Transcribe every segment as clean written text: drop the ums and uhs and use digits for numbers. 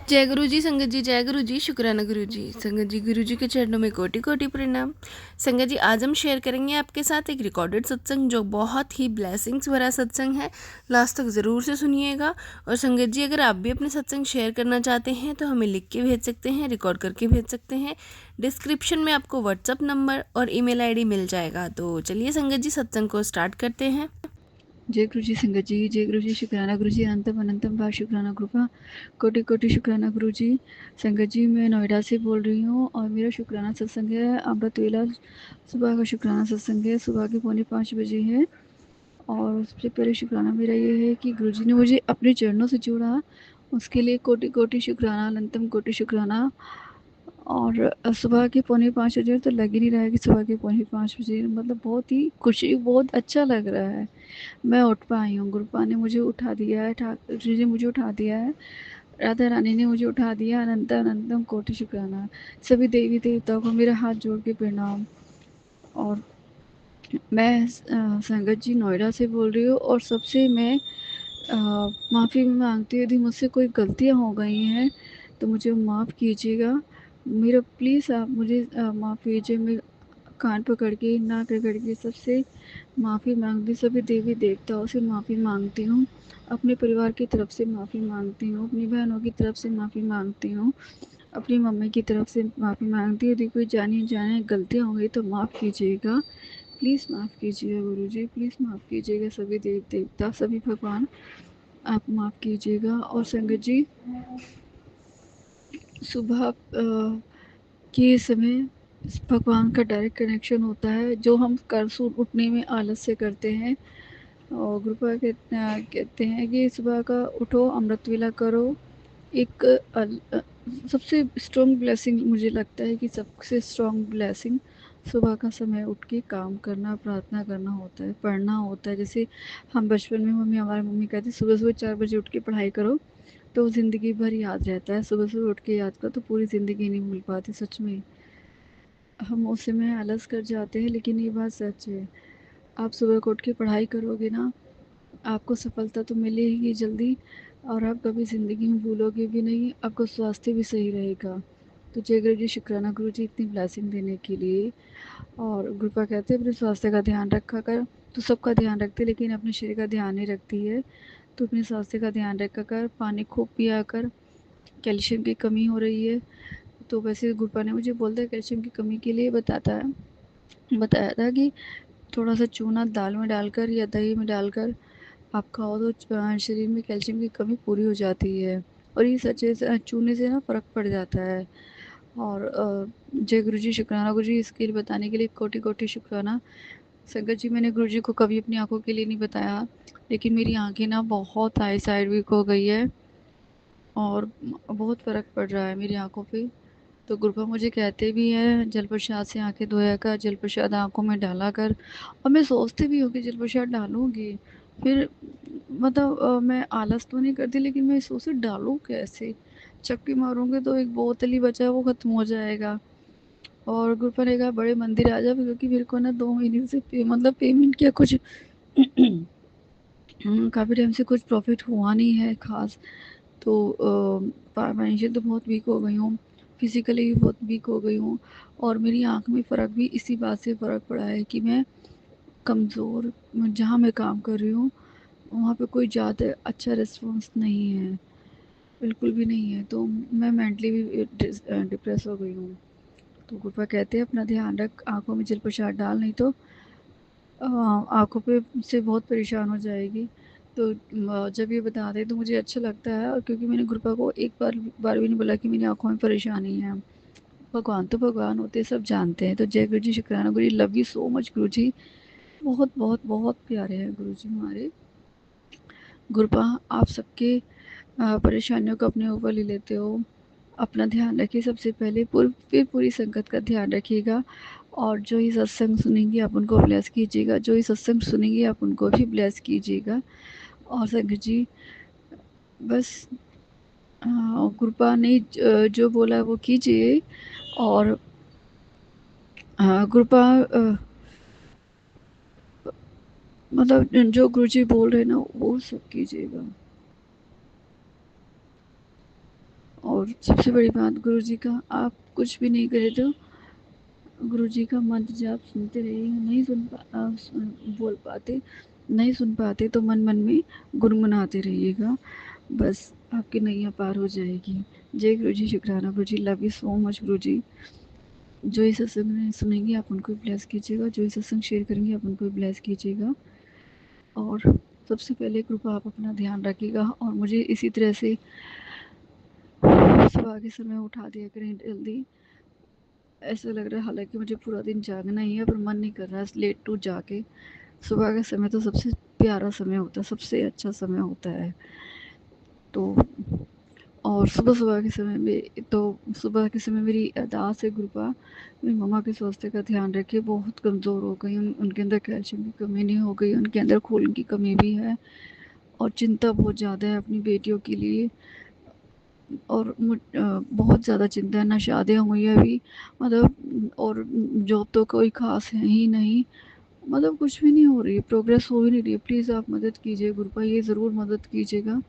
जय गुरु जी संगत जी, जय गुरु जी, शुक्राना गुरु जी। संगत जी, गुरु जी के चरणों में कोटि कोटि प्रणाम। संगत जी, आज हम शेयर करेंगे आपके साथ एक रिकॉर्डेड सत्संग जो बहुत ही ब्लेसिंग्स भरा सत्संग है। लास्ट तक ज़रूर से सुनिएगा। और संगत जी, अगर आप भी अपने सत्संग शेयर करना चाहते हैं तो हमें लिख के भेज सकते हैं, रिकॉर्ड करके भेज सकते हैं। डिस्क्रिप्शन में आपको व्हाट्सअप नंबर और ईमेल आईडी मिल जाएगा। तो चलिए संगत जी, सत्संग को स्टार्ट करते हैं। जय गुरु जी संगत जी, जय गुरु जी, शुक्राना गुरु जी, अनंतम अनंतम भाव शुक्राना कृपा, कोटि कोटि शुक्राना गुरु जी। संगत जी, मैं नोएडा से बोल रही हूँ और मेरा शुक्राना सत्संग है अमृत वेला। सुबह का शुक्राना सत्संग है, सुबह के 4:45 है। और सबसे पहले शुक्राना मेरा ये है कि गुरु जी ने मुझे अपने चरणों से जोड़ा, उसके लिए कोटि कोटि शुक्राना, अनंतम कोटि शुक्राना। और सुबह के 4:45 तो लग ही नहीं रहा है कि सुबह के 4:45, मतलब बहुत ही खुशी, बहुत अच्छा लग रहा है। मैं उठ पाई हूँ, गुरुपा ने मुझे उठा दिया है, ठाकुर जी ने मुझे उठा दिया है, राधा रानी ने मुझे उठा दिया। अनंत अनंतम कोटि शुक्राना। सभी देवी देवताओं को मेरा हाथ जोड़ के प्रणाम। और मैं संगत जी नोएडा से बोल रही हूँ और सबसे मैं माफ़ी मांगती हूँ, यदि मुझसे कोई गलतियाँ हो गई हैं तो मुझे माफ़ कीजिएगा। मेरा प्लीज़ आप मुझे माफ़ कीजिए। मैं कान पकड़ के, नाक रगड़ के सबसे माफ़ी मांगती हूँ, सभी देवी देवताओं से माफ़ी मांगती हूँ, अपने परिवार की तरफ से माफ़ी मांगती हूँ, अपनी बहनों की तरफ से माफ़ी मांगती हूँ, अपनी मम्मी की तरफ से माफ़ी मांगती हूँ। यदि कोई जानी जाने गलतियाँ हो गई तो माफ़ कीजिएगा, प्लीज़ माफ़ कीजिएगा गुरु जी, प्लीज़ माफ़ कीजिएगा सभी देव देवता, सभी भगवान, आप माफ़ कीजिएगा। और संगत जी, सुबह के समय भगवान का डायरेक्ट कनेक्शन होता है, जो हम कर उठने में आलस से करते हैं। और गुरुपा कहते हैं कि सुबह का उठो, अमृत वेला करो। एक सबसे स्ट्रॉन्ग ब्लेसिंग मुझे लगता है कि सबसे स्ट्रॉन्ग ब्लेसिंग सुबह का समय उठ के काम करना, प्रार्थना करना होता है, पढ़ना होता है। जैसे हम बचपन में हमारी मम्मी कहती सुबह सुबह 4 बजे उठ के पढ़ाई करो तो ज़िंदगी भर याद रहता है। सुबह सुबह उठ के याद करो तो पूरी ज़िंदगी नहीं भूल पाती। सच में हम उस समय आलस कर जाते हैं, लेकिन ये बात सच है। आप सुबह को उठ के पढ़ाई करोगे ना, आपको सफलता तो मिलेगी जल्दी, और आप कभी ज़िंदगी में भूलोगे भी नहीं, आपका स्वास्थ्य भी सही रहेगा। तो जय गुरु जी, शुक्राना गुरु जी इतनी ब्लेसिंग देने के लिए। और गुरुपा कहते हैं अपने स्वास्थ्य का ध्यान रखा कर। तो सबका ध्यान रखती है लेकिन अपने शरीर का ध्यान नहीं रखती है। तो अपने स्वास्थ्य का ध्यान रखा कर, पानी खूब पिया कर। कैल्शियम की कमी हो रही है, तो वैसे गुरुपा ने मुझे बोलता है कैल्शियम की कमी के लिए बताया था कि थोड़ा सा चूना दाल में डालकर या दही में डालकर आप खाओ तो शरीर में कैल्शियम की कमी पूरी हो जाती है। और ये सच है, चूने से ना फ़र्क पड़ जाता है। और जय गुरु जी, शुक्राना गुरु जी, इसके लिए बताने के लिए कोटि कोटि शुक्राना। संगत जी, मैंने गुरु जी को कभी अपनी आंखों के लिए नहीं बताया, लेकिन मेरी आंखें ना बहुत आई साइड वीक हो गई है और बहुत फ़र्क पड़ रहा है मेरी आंखों पे। तो गुरुपा मुझे कहते भी हैं जल प्रसाद से आंखें धोया कर, जल प्रसाद आंखों में डाला कर। और मैं सोचती भी हूँ कि जल प्रसाद डालूंगी, फिर मतलब मैं आलस तो नहीं करती, लेकिन मैं सोचती डालूँ कैसे, चक्की मारूंगी तो एक बोतल ही बचा है, वो ख़त्म हो जाएगा। और गुरुपा ने कहा बड़े मंदिर आ जाओ, क्योंकि मेरे को ना 2 महीने से मतलब पेमेंट किया कुछ काफ़ी टाइम से कुछ प्रॉफिट हुआ नहीं है खास। तो फाइनेंशियल तो बहुत वीक हो गई हूँ, फिज़िकली भी बहुत वीक हो गई हूँ। और मेरी आँख में फ़र्क भी इसी बात से फ़र्क पड़ा है कि मैं कमज़ोर, जहाँ मैं काम कर रही हूँ वहाँ पे कोई ज़्यादा अच्छा रिस्पॉन्स नहीं है, बिल्कुल भी नहीं है। तो मैं मेंटली भी डिप्रेस हो गई हूँ। तो गुरुपा कहते हैं अपना ध्यान रख, आँखों में जल प्रसाद डाल, नहीं तो आँखों पे से बहुत परेशान हो जाएगी। तो जब ये बताते हैं तो मुझे अच्छा लगता है, और क्योंकि मैंने गुरुपा को एक बार भी नहीं बोला कि मेरी आँखों में परेशानी है। भगवान तो भगवान होते हैं, सब जानते हैं। तो जय गुरु जी, शुक्राना गुरु जी, लव यू सो मच गुरु जी। बहुत बहुत बहुत प्यारे हैं गुरु जी हमारे। गुरुपा, आप सबके परेशानियों को अपने ऊपर ले लेते हो। अपना ध्यान रखिए सबसे पहले, फिर पूरी संगत का ध्यान रखिएगा। और जो ही सत्संग सुनेंगे आप उनको ब्लेस कीजिएगा, जो ही सत्संग सुनेंगे आप उनको भी ब्लेस कीजिएगा। और संगत जी, बस कृपा ने जो बोला वो कीजिए। और कृपा मतलब जो गुरुजी बोल रहे हैं ना वो सब कीजिएगा। और सबसे बड़ी बात, गुरु जी का आप कुछ भी नहीं करे तो गुरु जी का मंत्र जाप सुनते रहिए। नहीं बोल पाते, नहीं सुन पाते तो मन मन में गुनगुनाते रहिएगा, बस आपकी नैया पार हो जाएगी। जय गुरु जी, शुक्राना गुरु जी, लव यू सो मच गुरु जी। जो इस सत्संग में सुनेंगे आप उनको ब्लेस कीजिएगा, जो इस सत्संग शेयर करेंगे आप उनको ब्लेस कीजिएगा। और सबसे पहले कृपा आप अपना ध्यान रखिएगा और मुझे इसी तरह से सुबह के समय उठा दिया करें जल्दी। ऐसा लग रहा है हालांकि मुझे पूरा दिन जागना ही है, पर मन नहीं कर रहा है लेट टू जाके। सुबह का समय तो सबसे प्यारा समय होता है, सबसे अच्छा समय होता है। तो और सुबह-सुबह के समय में तो सुबह के समय मेरी अरदास है कृपा मेरी मम्मा के स्वास्थ्य का ध्यान रखिए, बहुत कमज़ोर हो गई, उनके अंदर कैल्शियम की कमी नहीं हो गई, उनके अंदर खून की कमी भी है और चिंता बहुत ज़्यादा है अपनी बेटियों के लिए। और बहुत ज़्यादा चिंता है, ना शादियाँ हुई है अभी, मतलब और जॉब तो कोई ख़ास है ही नहीं, मतलब कुछ भी नहीं हो रही है, प्रोग्रेस हो ही नहीं रही है। प्लीज़ आप मदद कीजिए गुरु, ये ज़रूर मदद कीजिएगा।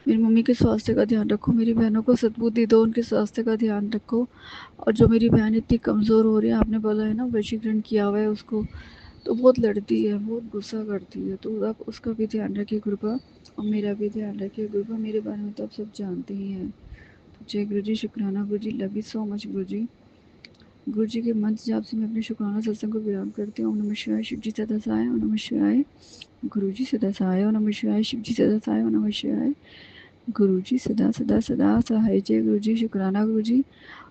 मेरी मम्मी के स्वास्थ्य का ध्यान रखो, मेरी बहनों को सद्बुद्धि दो, उनके स्वास्थ्य का ध्यान रखो। और जो मेरी बहन इतनी कमज़ोर हो रही है, आपने बोला है ना वशीकरण किया हुआ है उसको, तो बहुत लड़ती है, बहुत गुस्सा करती है, तो आप उसका भी ध्यान रखिए कृपा और मेरा भी ध्यान रखिए कृपा। मेरे बारे में तो आप सब जानते ही हैं। तो जय गुरु जी, शुक्राना गुरु जी, लव यू सो मच गुरु जी। गुरु जी के मंत्र जाप से मैं अपने शुक्राना सत्संग को विराम करती हूँ। ओम नमः शिवाय, शिव जी सदा सहाय, ओम नमः शिवाय, गुरु जी सदा सहाय, ओम नमः शिवाय, शिव जी सदा सहाय, ओम नमः शिवाय, गुरु जी सदा सदा सदा सहाय। जय गुरु जी, शुक्राना गुरु जी।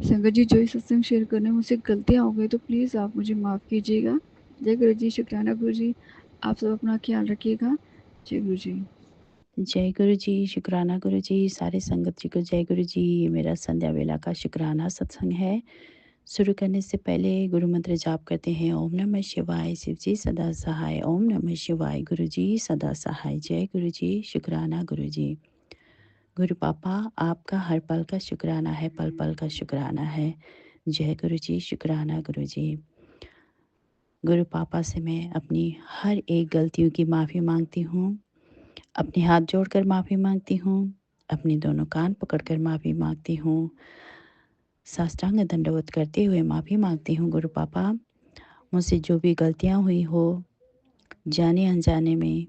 संगत जी, जो ये सत्संग शेयर करने में मुझसे गलतियाँ हो गई तो प्लीज़ आप मुझे माफ़ कीजिएगा। जय गुरु जी, शुक्राना गुरु जी। आप सब अपना ख्याल रखिएगा। जय गुरु जी। जय गुरु जी, शुक्राना गुरु जी, सारे संगत जी को जय गुरु जी। ये मेरा संध्या वेला का शुक्राना सत्संग है। शुरू करने से पहले गुरु मंत्र जाप करते हैं। ओम नमः शिवाय, शिव जी सदा सहाय, ओम नमः शिवाय, गुरु जी सदा सहाय। जय गुरु जी, शुक्राना गुरु जी। गुरु पापा, आपका हर पल का शुक्राना है, पल पल का शुक्राना है। जय गुरु जी, शुक्राना गुरु जी। गुरु पापा से मैं अपनी हर एक गलतियों की माफ़ी मांगती हूँ, अपने हाथ जोड़कर माफ़ी मांगती हूँ, अपने दोनों कान पकड़कर माफ़ी मांगती हूँ, साष्टांग दंडवत करते हुए माफ़ी मांगती हूँ। गुरु पापा, मुझसे जो भी गलतियाँ हुई हो, जाने अनजाने में,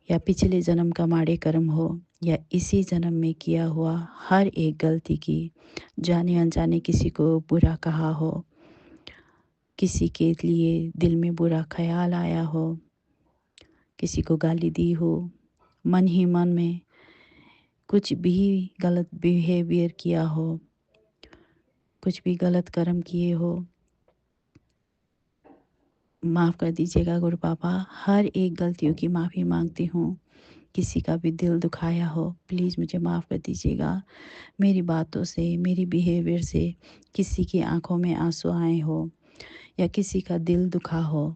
या पिछले जन्म का माड़े कर्म हो, या इसी जन्म में किया हुआ हर एक गलती की, जाने अनजाने किसी को बुरा कहा हो, किसी के लिए दिल में बुरा ख्याल आया हो, किसी को गाली दी हो, मन ही मन में कुछ भी गलत बिहेवियर किया हो, कुछ भी गलत कर्म किए हो, माफ़ कर दीजिएगा गुरु पापा। हर एक गलतियों की माफ़ी मांगती हूँ। किसी का भी दिल दुखाया हो, प्लीज़ मुझे माफ़ कर दीजिएगा। मेरी बातों से, मेरी बिहेवियर से किसी की आंखों में आंसू आए हो या किसी का दिल दुखा हो,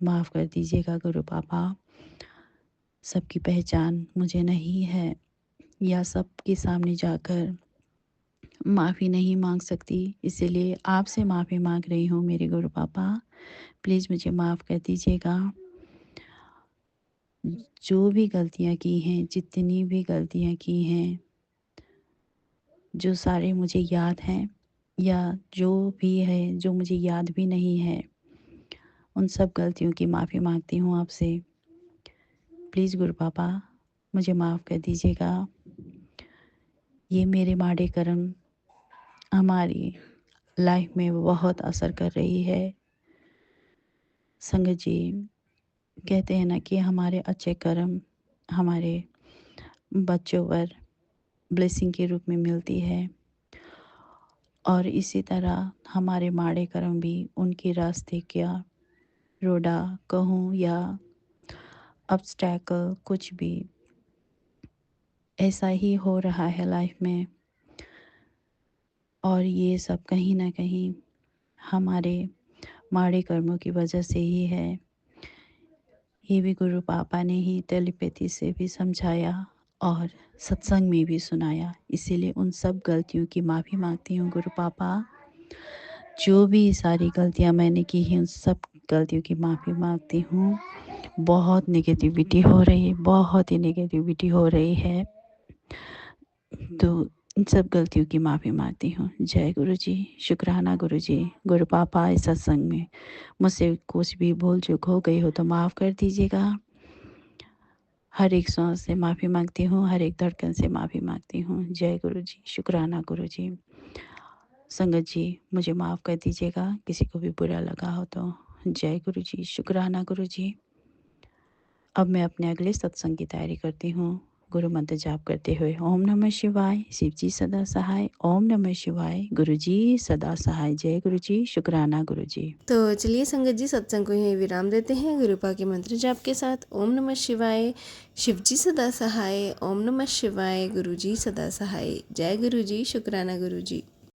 माफ़ कर दीजिएगा गुरु पापा। सबकी पहचान मुझे नहीं है या सबके सामने जाकर माफ़ी नहीं मांग सकती, इसीलिए आपसे माफ़ी मांग रही हूँ मेरे गुरु पापा। प्लीज़ मुझे माफ़ कर दीजिएगा। जो भी गलतियाँ की हैं, जितनी भी गलतियाँ की हैं, जो सारे मुझे याद हैं या जो भी है जो मुझे याद भी नहीं है, उन सब गलतियों की माफ़ी मांगती हूँ आपसे। प्लीज़ गुरु पापा, मुझे माफ़ कर दीजिएगा। ये मेरे माड़े कर्म हमारी लाइफ में बहुत असर कर रही है। संगत जी कहते हैं ना कि हमारे अच्छे कर्म हमारे बच्चों पर ब्लेसिंग के रूप में मिलती है, और इसी तरह हमारे माड़े कर्म भी उनके रास्ते क्या रोड़ा कहूँ या ऑब्स्टैकल कुछ भी ऐसा ही हो रहा है लाइफ में, और ये सब कहीं ना कहीं हमारे माड़े कर्मों की वजह से ही है। ये भी गुरु पापा ने ही टेलीपैथी से भी समझाया और सत्संग में भी सुनाया, इसीलिए उन सब गलतियों की माफ़ी मांगती हूँ गुरु पापा। जो भी सारी गलतियाँ मैंने की हैं उन सब गलतियों की माफ़ी मांगती हूँ। बहुत नेगेटिविटी हो रही है, बहुत ही नेगेटिविटी हो रही है, तो इन सब गलतियों की माफ़ी मांगती हूँ। जय गुरु जी, शुक्राना गुरु जी। गुरु पापा इस सत्संग में मुझसे कुछ भी भूल चूक हो गई हो तो माफ़ कर दीजिएगा। हर एक सांस से माफ़ी मांगती हूँ, हर एक धड़कन से माफ़ी मांगती हूँ। जय गुरु जी, शुक्राना गुरु जी। संगत जी मुझे माफ़ कर दीजिएगा, किसी को भी बुरा लगा हो तो। जय गुरु जी, शुक्राना गुरु जी। अब मैं अपने अगले सत्संग की तैयारी करती हूँ। गुरु मंत्र जाप करते हुए ओम नमः शिवाय, शिव जी सदा सहाय। ओम नमः शिवाय, गुरु जी सदा सहाय। जय गुरु जी, शुक्राना गुरु जी। तो चलिए संगत जी सत्संग को यहीं विराम देते हैं गुरुपा के मंत्र जाप के साथ। ओम नमः शिवाय, शिव जी सदा सहाय। ओम नमः शिवाय, गुरु जी सदा सहाय। जय गुरु जी, शुक्राना गुरु जी।